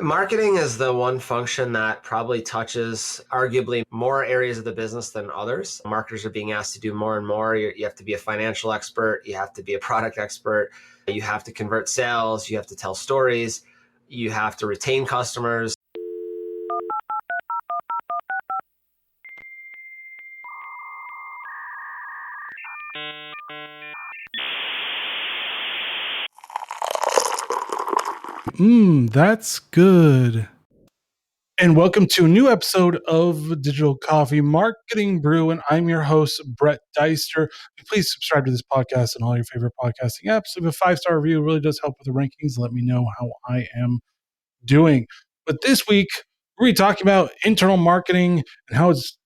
Marketing is the one function that probably touches arguably more areas of the business than others. Marketers are being asked to do more and more. You have to be a financial expert. You have to be a product expert. You have to convert sales. You have to tell stories. You have to retain customers. That's good. And welcome to a new episode of Digital Coffee Marketing Brew. And I'm your host, Brett Deister. Please subscribe to this podcast and all your favorite podcasting apps. Leave a 5-star review. It really does help with the rankings. Let me know how I am doing. But this week, we're going to be talking about internal marketing and how it's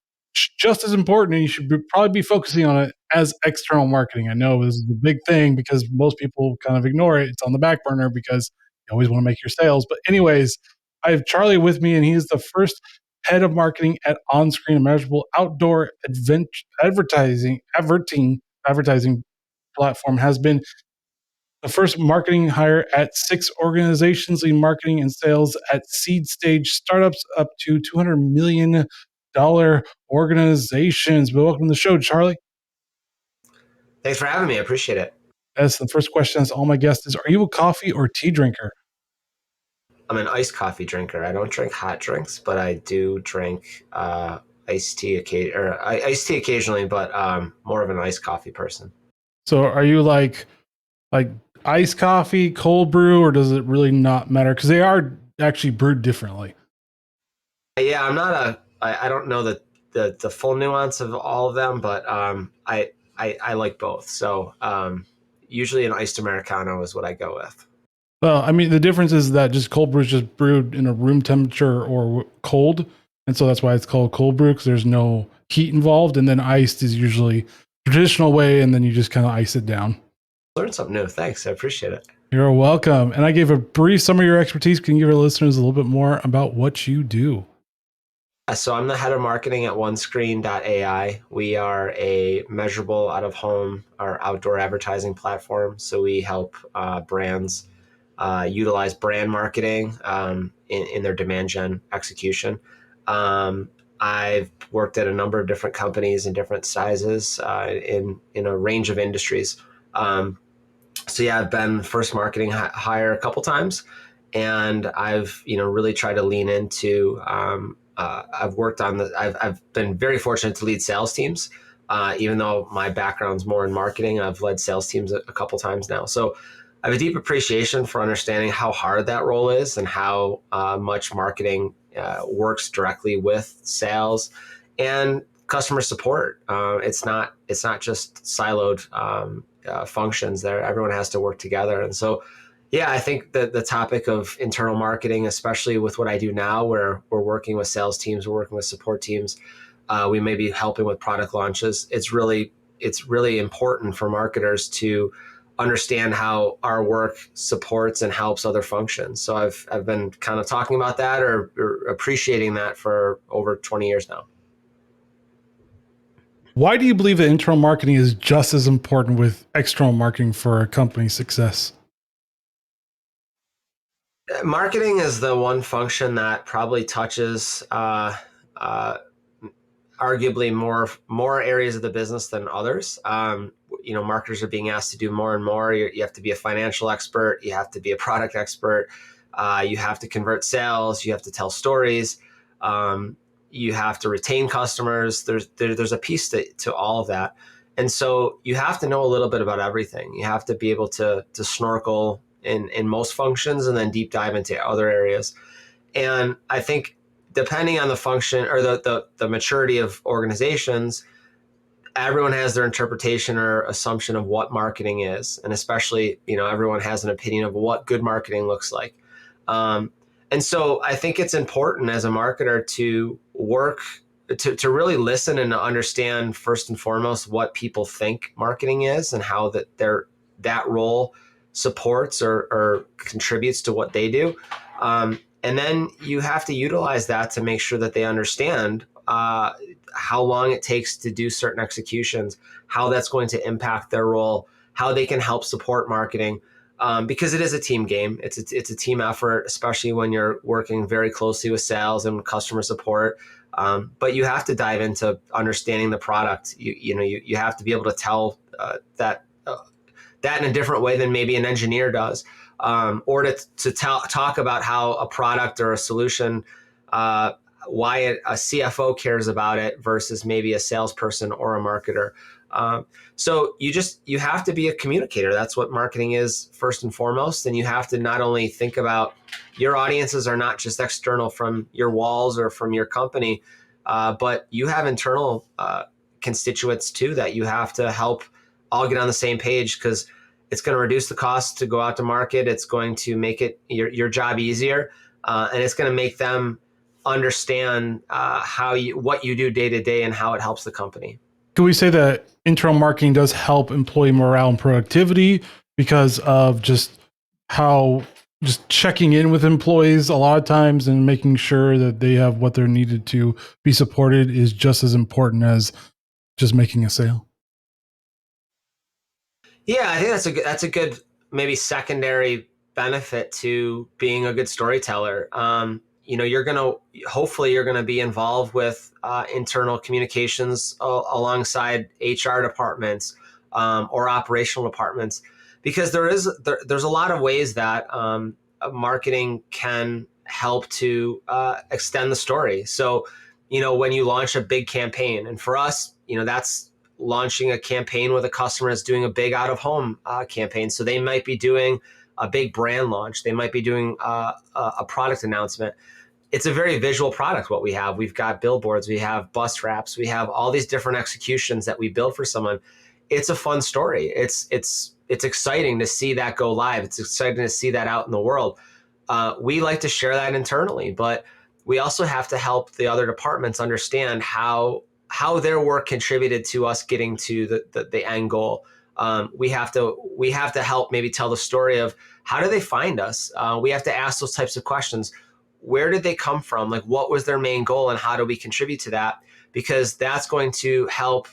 just as important, and you should probably be focusing on it as external marketing. I know this is a big thing because most people kind of ignore it. It's on the back burner because you always want to make your sales. But anyways, I have Charlie with me, and he's the first head of marketing at OnScreen, a measurable outdoor advertising platform. Has been the first marketing hire at 6 organizations, leading marketing and sales at seed stage startups up to $200 million organizations. But welcome to the show, Charlie. Thanks for having me. I appreciate it. That's the first question. That's all my guests is, are you a coffee or tea drinker? I'm an iced coffee drinker. I don't drink hot drinks, but I do drink iced tea occasionally, but more of an iced coffee person. So are you like iced coffee, cold brew, or does it really not matter? Because they are actually brewed differently. Yeah, I don't know the full nuance of all of them, but I like both. So usually an iced Americano is what I go with. Well, I mean, the difference is that just cold brew is just brewed in a room temperature or cold. And so that's why it's called cold brew, because there's no heat involved. And then iced is usually traditional way, and then you just kind of ice it down. Learned something new. Thanks. I appreciate it. You're welcome. And I gave a brief summary of your expertise. Can you give our listeners a little bit more about what you do? So I'm the head of marketing at OneScreen.ai. We are a measurable out-of-home or outdoor advertising platform. So we help brands utilize brand marketing in their demand gen execution. I've worked at a number of different companies in different sizes in a range of industries. So yeah, I've been first marketing hire a couple times, and I've really tried to lean into. I've been very fortunate to lead sales teams, even though my background's more in marketing. I've led sales teams a couple times now, so I have a deep appreciation for understanding how hard that role is and how much marketing works directly with sales and customer support. It's not just siloed functions there. Everyone has to work together. And so, yeah, I think that the topic of internal marketing, especially with what I do now, where we're working with sales teams, we're working with support teams, we may be helping with product launches. It's really important for marketers to understand how our work supports and helps other functions. So I've been kind of talking about that or appreciating that for over 20 years now. Why do you believe that internal marketing is just as important with external marketing for a company's success? Marketing is the one function that probably touches arguably more areas of the business than others. Marketers are being asked to do more and more. You have to be a financial expert. You have to be a product expert. You have to convert sales. You have to tell stories. You have to retain customers. There's a piece to all of that. And so you have to know a little bit about everything. You have to be able to snorkel in most functions and then deep dive into other areas. And I think depending on the function or the maturity of organizations, everyone has their interpretation or assumption of what marketing is. And especially, everyone has an opinion of what good marketing looks like. And so I think it's important as a marketer to work to really listen and to understand first and foremost what people think marketing is and how that role supports or contributes to what they do. And then you have to utilize that to make sure that they understand how long it takes to do certain executions, how that's going to impact their role, how they can help support marketing. because it is a team game. It's a team effort, especially when you're working very closely with sales and customer support. But you have to dive into understanding the product. You have to be able to tell that in a different way than maybe an engineer does, or to talk about how a product or a solution, why a CFO cares about it versus maybe a salesperson or a marketer. So you have to be a communicator. That's what marketing is first and foremost. And you have to not only think about your audiences are not just external from your walls or from your company, but you have internal constituents too that you have to help all get on the same page, because it's going to reduce the cost to go out to market. It's going to make it your job easier, and it's going to make them understand what you do day to day and how it helps the company. Can we say that internal marketing does help employee morale and productivity because of just how just checking in with employees a lot of times and making sure that they have what they're needed to be supported is just as important as just making a sale? Yeah, I think that's a good maybe secondary benefit to being a good storyteller. Hopefully you're gonna be involved with internal communications alongside HR departments, or operational departments, because there's a lot of ways that marketing can help to extend the story. So, when you launch a big campaign, and for us, that's launching a campaign with a customer that's doing a big out of home campaign. So they might be doing a big brand launch. They might be doing a product announcement. It's a very visual product. What we have, we've got billboards, we have bus wraps, we have all these different executions that we build for someone. It's a fun story. It's exciting to see that go live. It's exciting to see that out in the world. We like to share that internally, but we also have to help the other departments understand how their work contributed to us getting to the end goal. We have to help maybe tell the story of how do they find us. We have to ask those types of questions. Where did they come from? Like, what was their main goal, and how do we contribute to that? Because that's going to help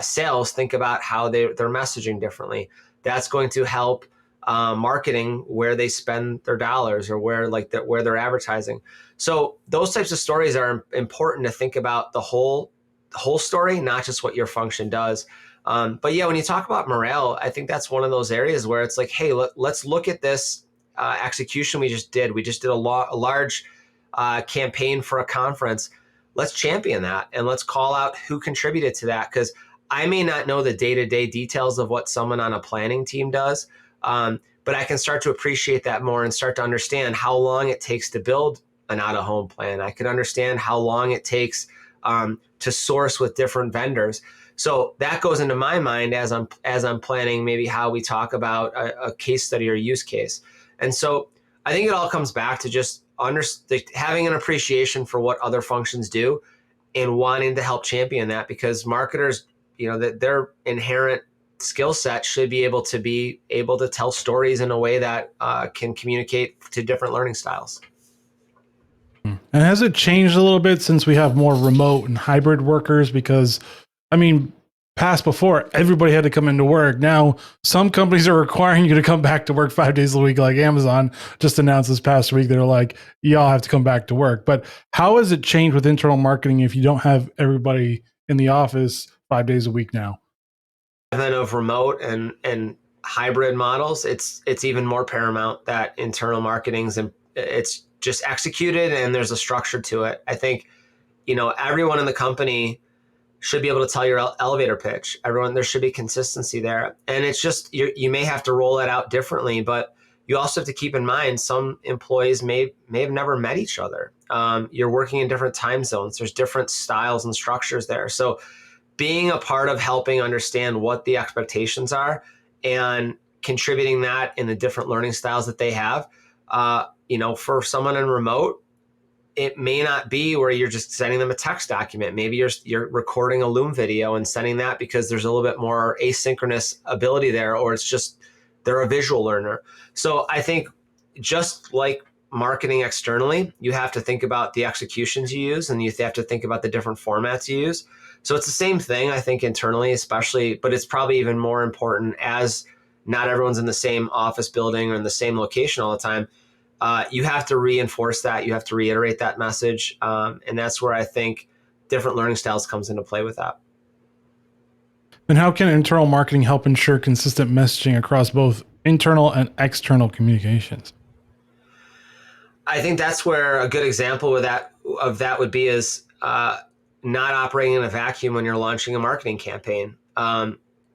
sales think about how they're messaging differently. That's going to help marketing where they spend their dollars, or where they're advertising. So those types of stories are important to think about the whole story, not just what your function does. But yeah, when you talk about morale, I think that's one of those areas where it's like, hey, let's look at this execution we just did. We just did a large campaign for a conference. Let's champion that, and let's call out who contributed to that, because I may not know the day-to-day details of what someone on a planning team does, but I can start to appreciate that more and start to understand how long it takes to build an out-of-home plan. I can understand how long it takes to source with different vendors. So that goes into my mind as I'm planning maybe how we talk about a case study or use case. And so I think it all comes back to just having an appreciation for what other functions do and wanting to help champion that, because marketers, that their inherent skill set should be able to tell stories in a way that can communicate to different learning styles. And has it changed a little bit since we have more remote and hybrid workers? Because, I mean, past before, everybody had to come into work. Now, some companies are requiring you to come back to work 5 days a week, like Amazon just announced this past week. They're like, y'all have to come back to work. But how has it changed with internal marketing if you don't have everybody in the office 5 days a week now? Of remote and hybrid models, it's even more paramount that internal marketing's, and it's just executed and there's a structure to it. I think, everyone in the company should be able to tell your elevator pitch. There should be consistency there. And it's just, you may have to roll it out differently, but you also have to keep in mind some employees may have never met each other. You're working in different time zones. There's different styles and structures there. So being a part of helping understand what the expectations are and contributing that in the different learning styles that they have, for someone in remote, it may not be where you're just sending them a text document. Maybe you're recording a Loom video and sending that because there's a little bit more asynchronous ability there, or it's just they're a visual learner. So I think just like marketing externally, you have to think about the executions you use, and you have to think about the different formats you use. So it's the same thing, I think, internally, especially, but it's probably even more important as not everyone's in the same office building or in the same location all the time. You have to reinforce that. You have to reiterate that message. And that's where I think different learning styles comes into play with that. And how can internal marketing help ensure consistent messaging across both internal and external communications? I think that's where a good example of that would be is not operating in a vacuum when you're launching a marketing campaign.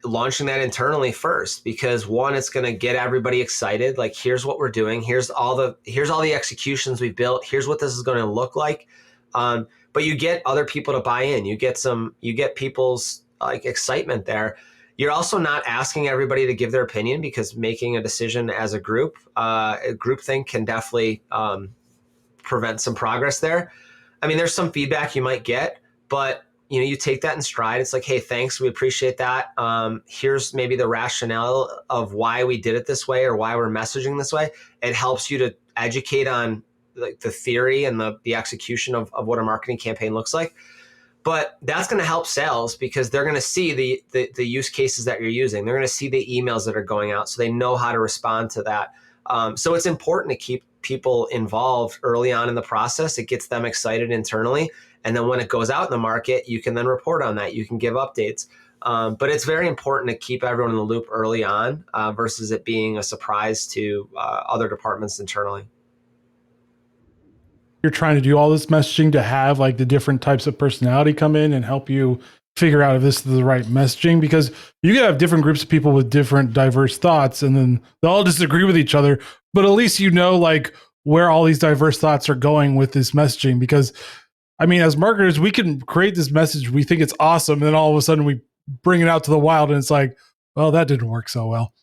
Launching that internally first, because one, it's going to get everybody excited. Like, here's what we're doing. Here's all the executions we've built. Here's what this is going to look like. But you get other people to buy in. You get people's like excitement there. You're also not asking everybody to give their opinion, because making a decision as a group think can definitely prevent some progress there. I mean, there's some feedback you might get, but you take that in stride. It's like, hey, thanks, we appreciate that. Here's maybe the rationale of why we did it this way or why we're messaging this way. It helps you to educate on like the theory and the execution of what a marketing campaign looks like. But that's going to help sales, because they're going to see the use cases that you're using. They're going to see the emails that are going out, so they know how to respond to that. So it's important to keep people involved early on in the process. It gets them excited internally. And then when it goes out in the market, you can then report on that. You can give updates. But it's very important to keep everyone in the loop early on versus it being a surprise to other departments internally. You're trying to do all this messaging to have like the different types of personality come in and help you figure out if this is the right messaging, because you can have different groups of people with different diverse thoughts and then they'll all disagree with each other, but at least like where all these diverse thoughts are going with this messaging. Because I mean, as marketers, we can create this message, we think it's awesome, and then all of a sudden we bring it out to the wild and it's like, well, that didn't work so well.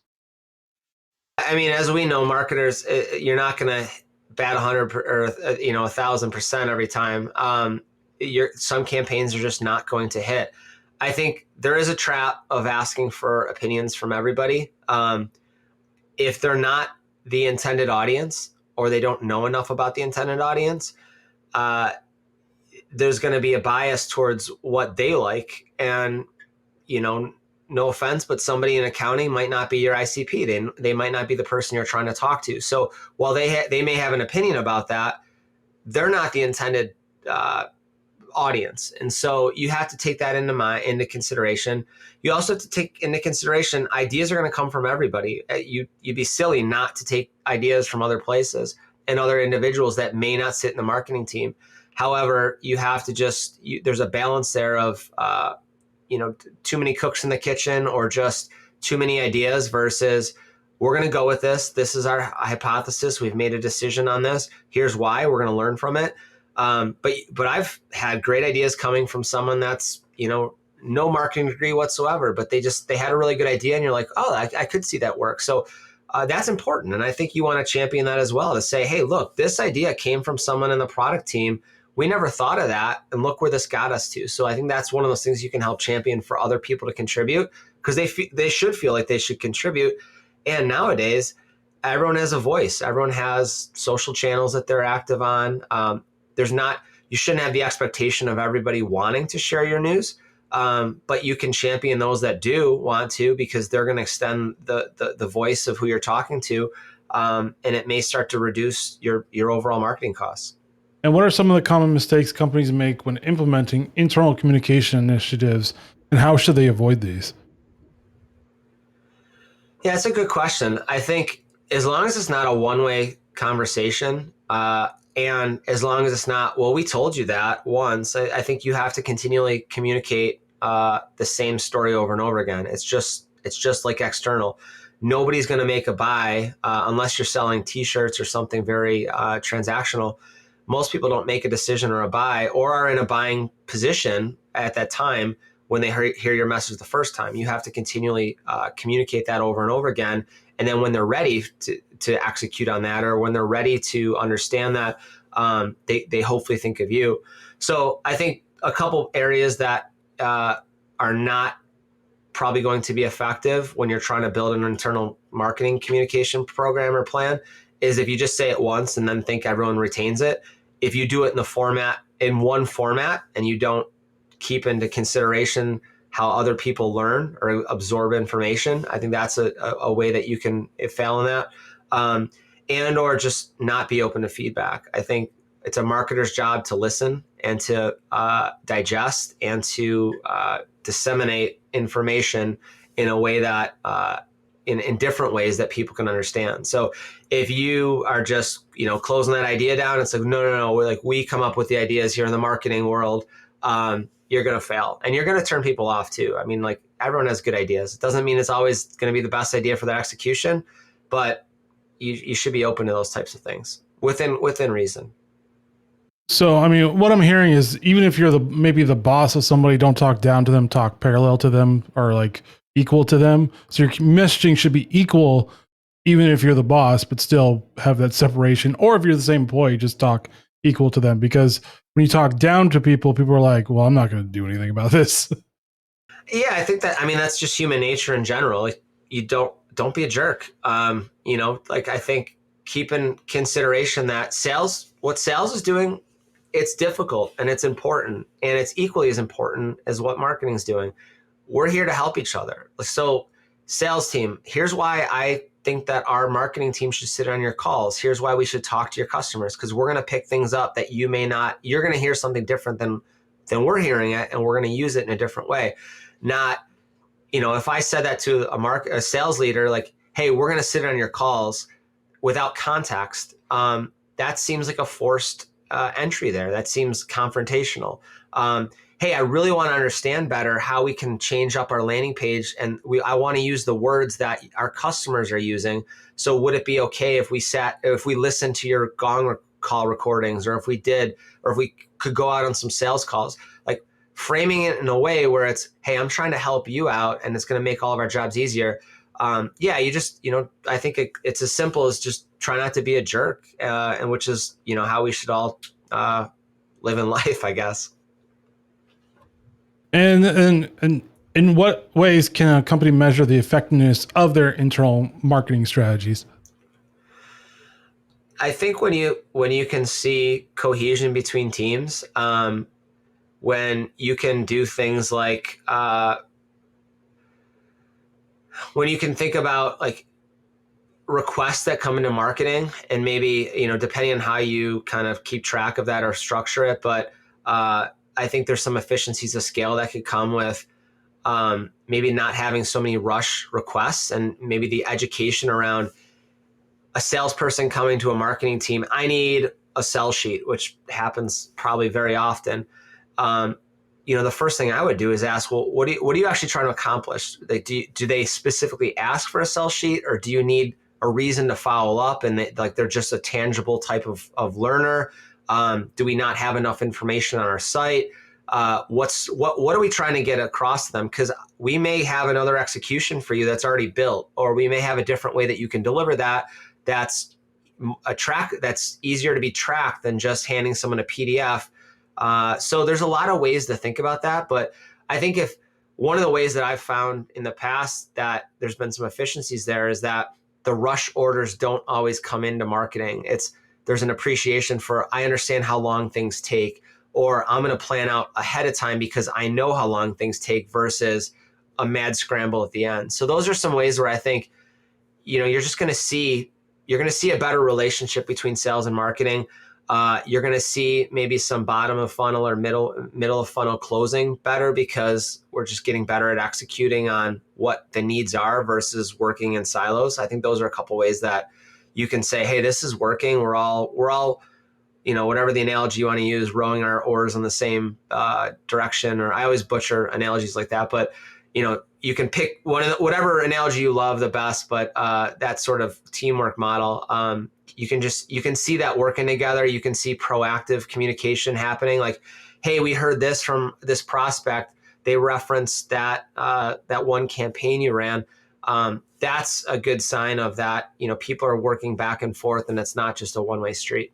I mean, as we know, marketers, you're not going to bat 100 or 1,000% every time. Some campaigns are just not going to hit. I think there is a trap of asking for opinions from everybody. If they're not the intended audience, or they don't know enough about the intended audience, there's going to be a bias towards what they like. And, no offense, but somebody in accounting might not be your ICP. They might not be the person you're trying to talk to. So while they may have an opinion about that, they're not the intended audience. And so you have to take that into consideration. You also have to take into consideration ideas are going to come from everybody. You'd be silly not to take ideas from other places and other individuals that may not sit in the marketing team. However, you have to there's a balance there of too many cooks in the kitchen or just too many ideas versus we're going to go with this. This is our hypothesis. We've made a decision on this. Here's why. We're going to learn from it. But I've had great ideas coming from someone that's, no marketing degree whatsoever, but they had a really good idea and you're like, oh, I could see that work. So that's important. And I think you want to champion that as well, to say, hey, look, this idea came from someone in the product team. We never thought of that, and look where this got us to. So I think that's one of those things you can help champion for other people to contribute, because they should feel like they should contribute. And nowadays, everyone has a voice. Everyone has social channels that they're active on. You shouldn't have the expectation of everybody wanting to share your news, but you can champion those that do want to, because they're going to extend the voice of who you're talking to, and it may start to reduce your overall marketing costs. And what are some of the common mistakes companies make when implementing internal communication initiatives, and how should they avoid these? Yeah, it's a good question. I think as long as it's not a one-way conversation, and as long as it's not, well, we told you that once, I think you have to continually communicate the same story over and over again. It's just like external. Nobody's going to make a buy unless you're selling T-shirts or something very transactional. Most people don't make a decision or a buy, or are in a buying position at that time when they hear your message the first time. You have to continually communicate that over and over again. And then when they're ready to execute on that, or when they're ready to understand that, they hopefully think of you. So I think a couple areas that are not probably going to be effective when you're trying to build an internal marketing communication program or plan is if you just say it once and then think everyone retains it. If you do it in one format, and you don't keep into consideration how other people learn or absorb information. I think that's a way that you can fail in that. And or just not be open to feedback. I think it's a marketer's job to listen and to digest and to disseminate information in a way that in different ways that people can understand. So if you are just closing that idea down, it's like no, we come up with the ideas here in the marketing world. You're going to fail, and you're going to turn people off too. I mean, like, everyone has good ideas. It doesn't mean it's always going to be the best idea for that execution, but you should be open to those types of things within reason. So, I mean, what I'm hearing is even if you're maybe the boss of somebody, don't talk down to them, talk parallel to them or like equal to them. So your messaging should be equal, even if you're the boss, but still have that separation. Or if you're the same employee, just talk equal to them. Because when you talk down to people, people are like, well, I'm not going to do anything about this. Yeah, I think that, I mean, that's just human nature in general. Like, you don't be a jerk. Like, I think keep in consideration that what sales is doing, it's difficult and it's important, and it's equally as important as what marketing is doing. We're here to help each other. So, sales team, here's why I think that our marketing team should sit on your calls. Here's why we should talk to your customers, because we're going to pick things up that you may not. You're going to hear something different than we're hearing it, and we're going to use it in a different way. Not, if I said that to a sales leader, like, hey, we're going to sit on your calls without context, that seems like a forced entry there. That seems confrontational. Hey, I really want to understand better how we can change up our landing page, and I want to use the words that our customers are using. So would it be okay if we listened to your gong call recordings, or if we could go out on some sales calls? Like, framing it in a way where it's, hey, I'm trying to help you out, and it's going to make all of our jobs easier. You just, I think it's as simple as just try not to be a jerk, and which is, how we should all live in life, I guess. And in what ways can a company measure the effectiveness of their internal marketing strategies? I think when you can see cohesion between teams, when you can do things like when you can think about, like, requests that come into marketing, and maybe, depending on how you kind of keep track of that or structure it, but I think there's some efficiencies of scale that could come with maybe not having so many rush requests, and maybe the education around a salesperson coming to a marketing team. I need a sell sheet, which happens probably very often. The first thing I would do is ask, well, what are you actually trying to accomplish? Like, do they specifically ask for a sell sheet, or do you need a reason to follow up, and they're just a tangible type of learner? Do we not have enough information on our site? What are we trying to get across to them? Because we may have another execution for you that's already built, or we may have a different way that you can deliver that's that's easier to be tracked than just handing someone a PDF. So there's a lot of ways to think about that, but I think if one of the ways that I've found in the past that there's been some efficiencies there is that the rush orders don't always come into marketing. There's an appreciation for, I understand how long things take, or I'm going to plan out ahead of time because I know how long things take, versus a mad scramble at the end. So those are some ways where I think, you're going to see a better relationship between sales and marketing. You're going to see maybe some bottom of funnel or middle of funnel closing better, because we're just getting better at executing on what the needs are versus working in silos. I think those are a couple ways that you can say, hey, this is working. We're all, whatever the analogy you want to use, rowing our oars in the same direction. Or I always butcher analogies like that, but you can pick whatever analogy you love the best, but that sort of teamwork model, you can see that working together. You can see proactive communication happening. Like, hey, we heard this from this prospect. They referenced that one campaign you ran. That's a good sign of that. People are working back and forth, and it's not just a one-way street.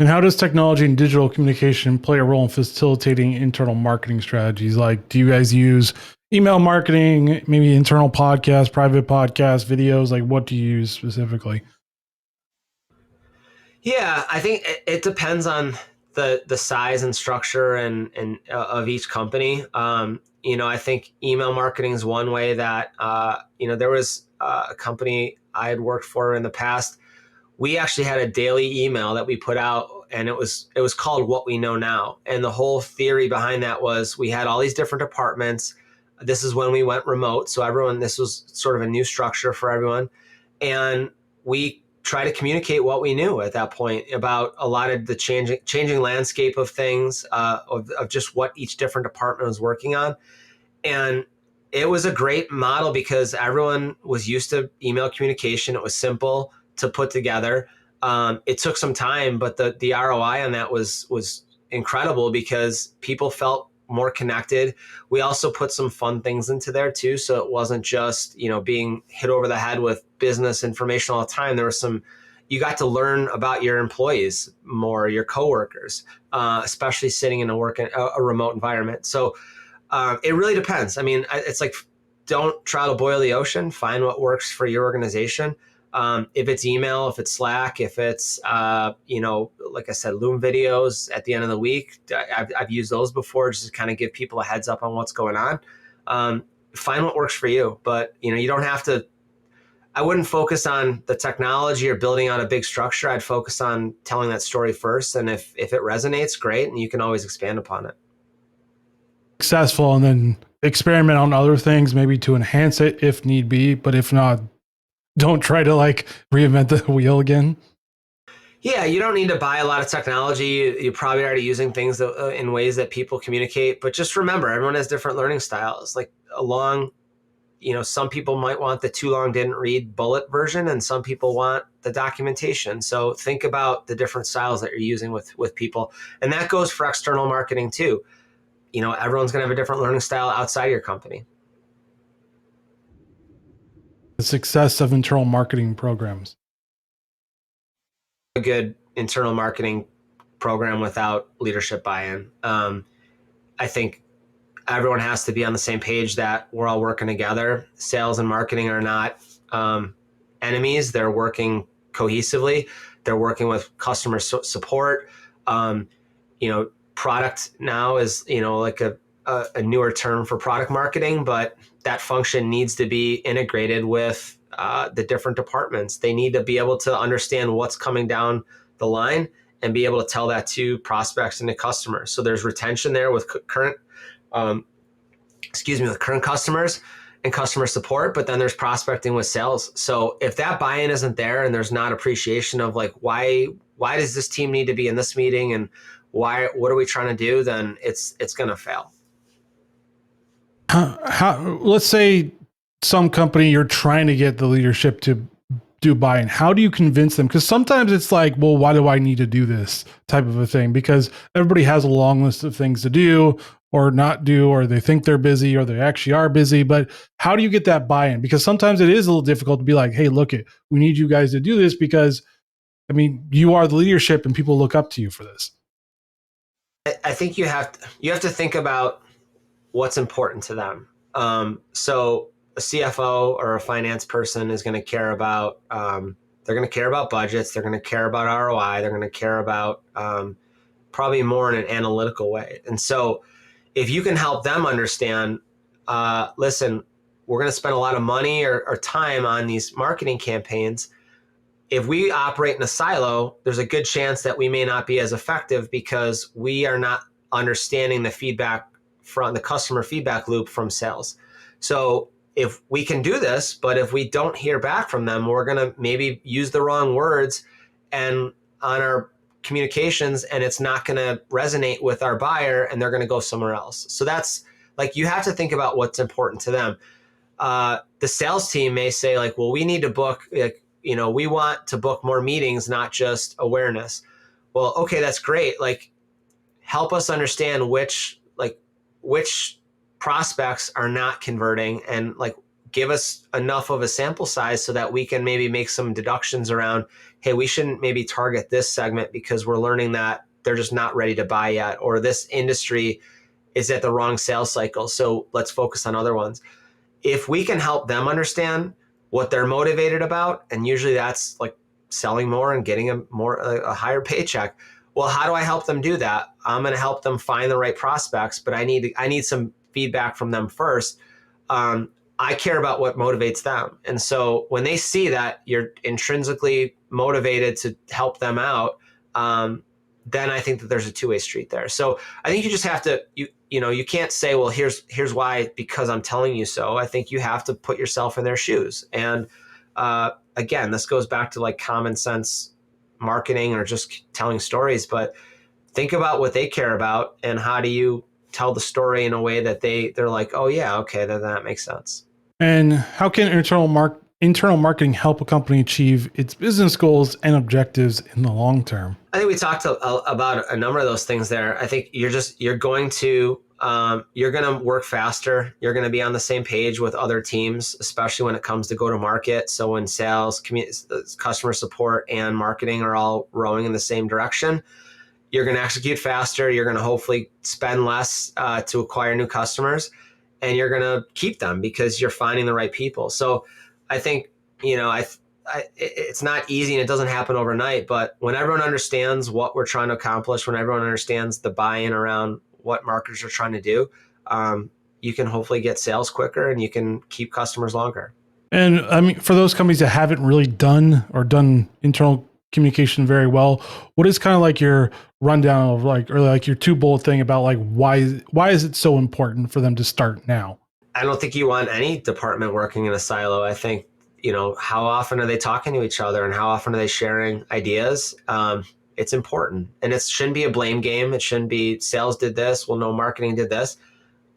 And how does technology and digital communication play a role in facilitating internal marketing strategies? Like, do you guys use email marketing, maybe internal podcasts, private podcasts, videos? Like, what do you use specifically? Yeah, I think it depends on the size and structure and of each company. I think email marketing is one way that there was a company I had worked for in the past. We actually had a daily email that we put out, and it was called What We Know Now. And the whole theory behind that was we had all these different departments. This is when we went remote, so everyone, this was sort of a new structure for everyone, and we try to communicate what we knew at that point about a lot of the changing landscape of things, of just what each different department was working on. And it was a great model because everyone was used to email communication. It was simple to put together. It took some time, but the ROI on that was incredible because people felt more connected. We also put some fun things into there too, so it wasn't just being hit over the head with business information all the time. There was some, you got to learn about your employees more, your coworkers, especially sitting in a remote environment. So it really depends. I mean, it's like, don't try to boil the ocean. Find what works for your organization. If it's email, if it's Slack, if it's, like I said, Loom videos at the end of the week, I've used those before just to kind of give people a heads up on what's going on. Find what works for you, but you don't have to. I wouldn't focus on the technology or building out a big structure. I'd focus on telling that story first, and if it resonates, great, and you can always expand upon it. Successful, and then experiment on other things, maybe to enhance it if need be. But if not, don't try to like reinvent the wheel again. Yeah, you don't need to buy a lot of technology. You're probably already using things in ways that people communicate. But just remember, everyone has different learning styles. Like some people might want the too long didn't read bullet version, and some people want the documentation. So think about the different styles that you're using with people. And that goes for external marketing too. Everyone's going to have a different learning style outside your company. The success of internal marketing programs. A good internal marketing program without leadership buy-in. I think everyone has to be on the same page that we're all working together. Sales and marketing are not enemies. They're working cohesively. They're working with customer support. Product now is, like a newer term for product marketing, but that function needs to be integrated with the different departments. They need to be able to understand what's coming down the line and be able to tell that to prospects and to customers. So there's retention there with current customers and customer support, but then there's prospecting with sales. So if that buy-in isn't there and there's not appreciation of like, why does this team need to be in this meeting and what are we trying to do, then it's going to fail. Let's say some company you're trying to get the leadership to do buy-in. How do you convince them? Because sometimes it's like, well, why do I need to do this type of a thing? Because everybody has a long list of things to do or not do, or they think they're busy or they actually are busy. But how do you get that buy-in? Because sometimes it is a little difficult to be like, hey, look, we need you guys to do this because, I mean, you are the leadership and people look up to you for this. I think you have to think about what's important to them. So a CFO or a finance person is going to care about they're going to care about budgets. They're going to care about ROI. They're going to care about probably more in an analytical way. And so if you can help them understand, listen, we're going to spend a lot of money or time on these marketing campaigns. If we operate in a silo, there's a good chance that we may not be as effective because we are not understanding the feedback from the customer feedback loop from sales. So if we can do this, but if we don't hear back from them, we're going to maybe use the wrong words and on our communications, and it's not going to resonate with our buyer and they're going to go somewhere else. So that's like, you have to think about what's important to them. The sales team may say like, well, we need to book, we want to book more meetings, not just awareness. Well, okay, that's great. Like, help us understand which prospects are not converting, and like give us enough of a sample size so that we can maybe make some deductions around, hey, we shouldn't maybe target this segment because we're learning that they're just not ready to buy yet, or this industry is at the wrong sales cycle. So let's focus on other ones. If we can help them understand what they're motivated about, and usually that's like selling more and getting a higher paycheck. Well, how do I help them do that? I'm going to help them find the right prospects, but I need some feedback from them first. I care about what motivates them. And so when they see that you're intrinsically motivated to help them out, then I think that there's a two-way street there. So I think you just have to, you can't say, well, here's why, because I'm telling you so. I think you have to put yourself in their shoes. And again, this goes back to like common sense marketing or just telling stories, but think about what they care about and how do you tell the story in a way that they're like, oh yeah, okay, then that makes sense. And how can internal marketing help a company achieve its business goals and objectives in the long term? I think we talked about a number of those things there. I think you're going to work faster. You're going to be on the same page with other teams, especially when it comes to go to market. So when sales, customer support, and marketing are all rowing in the same direction, you're going to execute faster. You're going to hopefully spend less to acquire new customers, and you're going to keep them because you're finding the right people. So I think, it's not easy and it doesn't happen overnight, but when everyone understands what we're trying to accomplish, when everyone understands the buy-in around what marketers are trying to do, you can hopefully get sales quicker and you can keep customers longer. And I mean, for those companies that haven't really done internal communication very well, what is kind of like your rundown of like your two bullet thing about like why is it so important for them to start now? I don't think you want any department working in a silo. I think, how often are they talking to each other and how often are they sharing ideas? It's important, and it shouldn't be a blame game. It shouldn't be sales did this. Well, no, marketing did this.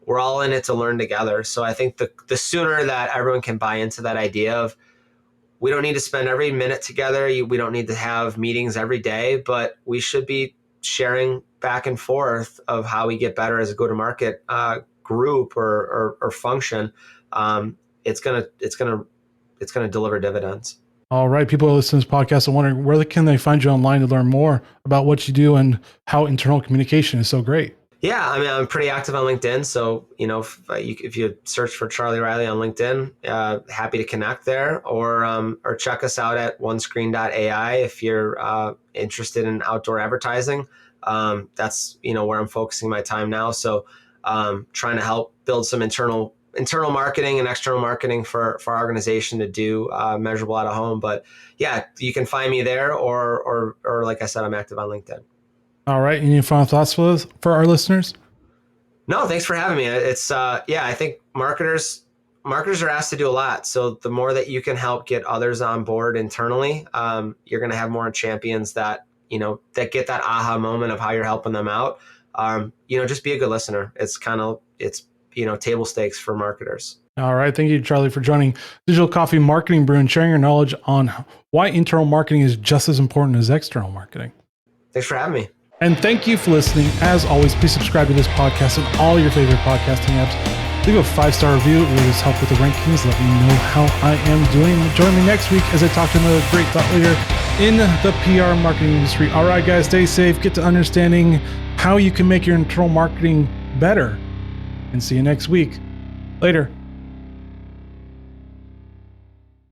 We're all in it to learn together. So I think the sooner that everyone can buy into that idea of we don't need to spend every minute together. We don't need to have meetings every day, but we should be sharing back and forth of how we get better as a go-to-market group or function. It's gonna deliver dividends. All right, people who listen to this podcast are wondering where can they find you online to learn more about what you do and how internal communication is so great. Yeah, I mean, I'm pretty active on LinkedIn. So, if you search for Charlie Riley on LinkedIn, happy to connect there, or check us out at OneScreen.ai if you're interested in outdoor advertising. That's, where I'm focusing my time now. So, trying to help build some internal marketing and external marketing for our organization to do measurable out of home. But yeah, you can find me there, or like I said, I'm active on LinkedIn. All right. Any final thoughts for our listeners? No, thanks for having me. It's I think marketers are asked to do a lot. So the more that you can help get others on board internally, you're going to have more champions that get that aha moment of how you're helping them out. Just be a good listener. It's table stakes for marketers. All right. Thank you, Charlie, for joining Digital Coffee Marketing Brew and sharing your knowledge on why internal marketing is just as important as external marketing. Thanks for having me. And thank you for listening. As always, please subscribe to this podcast on all your favorite podcasting apps. Leave a 5-star review. It will just help with the rankings. Let me know how I am doing. Join me next week as I talk to another great thought leader in the PR marketing industry. All right, guys, stay safe. Get to understanding how you can make your internal marketing better. And see you next week. Later.